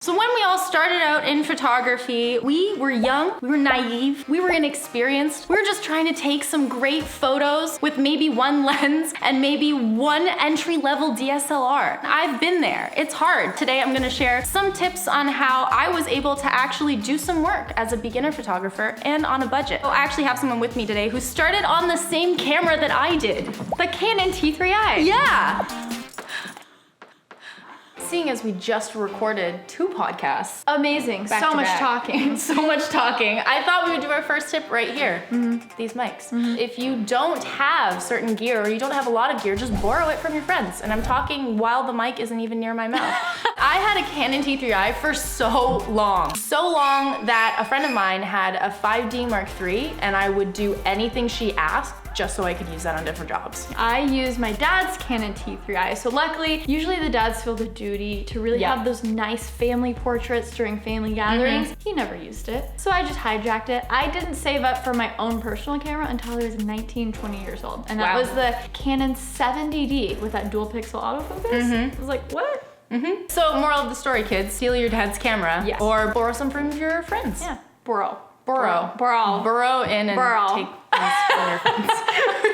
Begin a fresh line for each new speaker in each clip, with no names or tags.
So when we all started out in photography, we were young, we were naive, we were inexperienced. We were just trying to take some great photos with maybe one lens and maybe one entry-level DSLR. I've been there, it's hard. Today I'm gonna share some tips on how I was able to actually do some work as a beginner photographer and on a budget. I actually have someone with me today who started on the same camera that I did. The Canon T3i. Yeah. Seeing as we just recorded 2 podcasts.
Amazing, so much talking.
So much talking. I thought we would do our first tip right here, these mics. If you don't have certain gear or you don't have a lot of gear, just borrow it from your friends. And I'm talking while the mic isn't even near my mouth. I had a Canon T3i for so long that a friend of mine had a 5D Mark III and I would do anything she asked just so I could use that on different jobs.
I use my dad's Canon T3i, so luckily, usually the dads feel the duty to really have those nice family portraits during family gatherings. He never used it, so I just hijacked it. I didn't save up for my own personal camera until I was 19, 20 years old, and that was the Canon 70D with that dual pixel autofocus. I was like, what?
So moral of the story, kids, steal your dad's camera or borrow some from your friends.
Yeah, borrow
in and take things from your friends.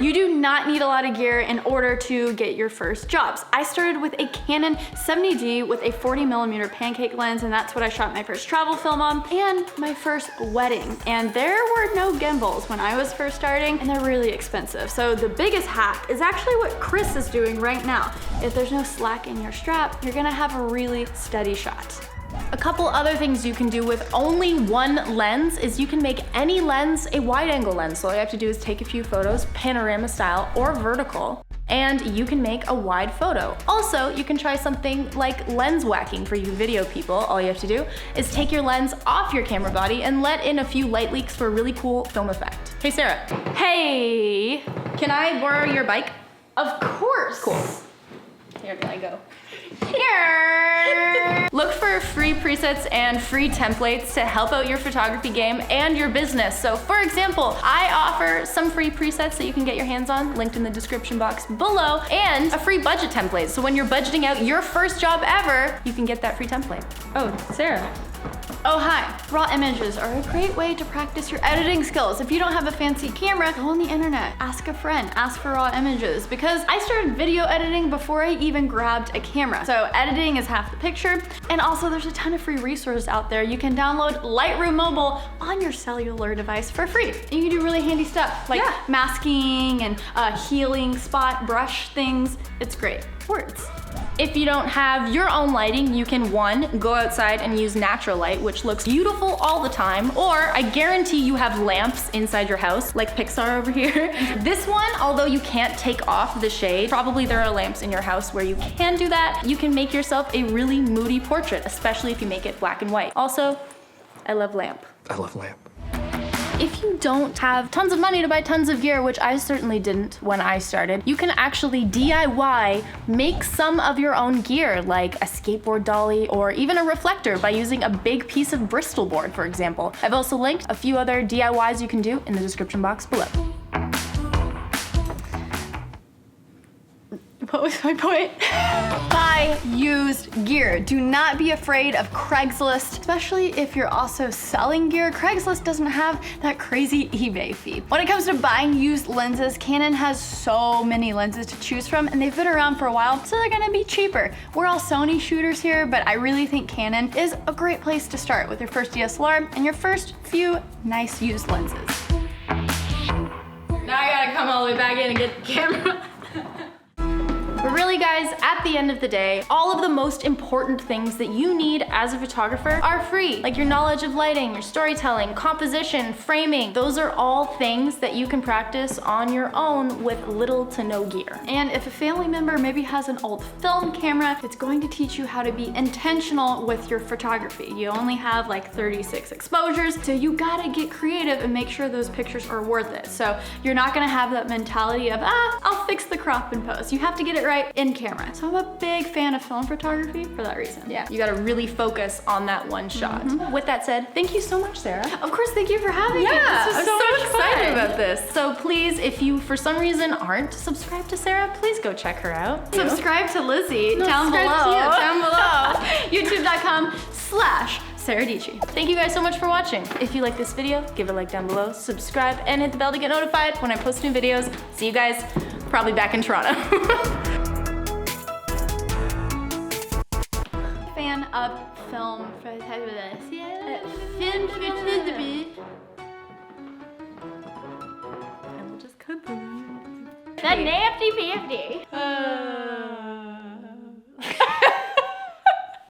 You do not need a lot of gear in order to get your first jobs. I started with a Canon 70D with a 40mm pancake lens, and that's what I shot my first travel film on, and my first wedding. And there were no gimbals when I was first starting, and they're really expensive. So the biggest hack is actually what Chris is doing right now. If there's no slack in your strap, you're gonna have a really steady shot.
A couple other things you can do with only one lens is you can make any lens a wide-angle lens. So all you have to do is take a few photos, panorama style or vertical, and you can make a wide photo. Also, you can try something like lens whacking for you video people. All you have to do is take your lens off your camera body and let in a few light leaks for a really cool film effect. Hey, Sarah.
Hey.
Can I borrow your bike?
Of course.
Cool. Here I go. Here. Look for free presets and free templates to help out your photography game and your business. So for example, I offer some free presets that you can get your hands on, linked in the description box below, and a free budget template. So when you're budgeting out your first job ever, you can get that free template. Oh, Sarah.
Oh, hi. Raw images are a great way to practice your editing skills. If you don't have a fancy camera, go on the internet, ask a friend, ask for raw images, because I started video editing before I even grabbed a camera. So editing is half the picture, and also there's a ton of free resources out there. You can download Lightroom Mobile on your cellular device for free. And you can do really handy stuff like masking and healing spot brush things. It's great. Words.
If you don't have your own lighting, you can 1, go outside and use natural light, which looks beautiful all the time, or I guarantee you have lamps inside your house, like Pixar over here. This one, although you can't take off the shade, probably there are lamps in your house where you can do that. You can make yourself a really moody portrait, especially if you make it black and white. Also, I love lamp.
I love lamp.
If you don't have tons of money to buy tons of gear, which I certainly didn't when I started, you can actually DIY make some of your own gear, like a skateboard dolly or even a reflector by using a big piece of Bristol board, for example. I've also linked a few other DIYs you can do in the description box below.
What was my point? Buy used gear. Do not be afraid of Craigslist, especially if you're also selling gear. Craigslist doesn't have that crazy eBay fee. When it comes to buying used lenses, Canon has so many lenses to choose from, and they've been around for a while, so they're gonna be cheaper. We're all Sony shooters here, but I really think Canon is a great place to start with your first DSLR and your first few nice used lenses.
Now I gotta come all the way back in and get the camera. But really guys, at the end of the day, all of the most important things that you need as a photographer are free. Like your knowledge of lighting, your storytelling, composition, framing. Those are all things that you can practice on your own with little to no gear.
And if a family member maybe has an old film camera, it's going to teach you how to be intentional with your photography. You only have like 36 exposures, so you gotta get creative and make sure those pictures are worth it. So you're not gonna have that mentality of, I'll fix the crop in post. You have to get it right right in camera. So I'm a big fan of film photography for that reason.
Yeah, you gotta really focus on that one shot. With that said, thank you so much, Sarah.
Of course, thank you for having me.
Yeah,
This was
I'm
so
so
much
excited
fun.
about this. So please, if you for some reason aren't subscribed to Sarah, please go check her out.
Subscribe to Lizzie down
subscribe to
below.
you, down below.
YouTube.com/Sarah Dietschy.
Thank you guys so much for watching. If you like this video, give it a like down below, subscribe, and hit the bell to get notified when I post new videos. See you guys probably back in Toronto.
Fan of film photography.
And we'll just cut them.
The nifty 50.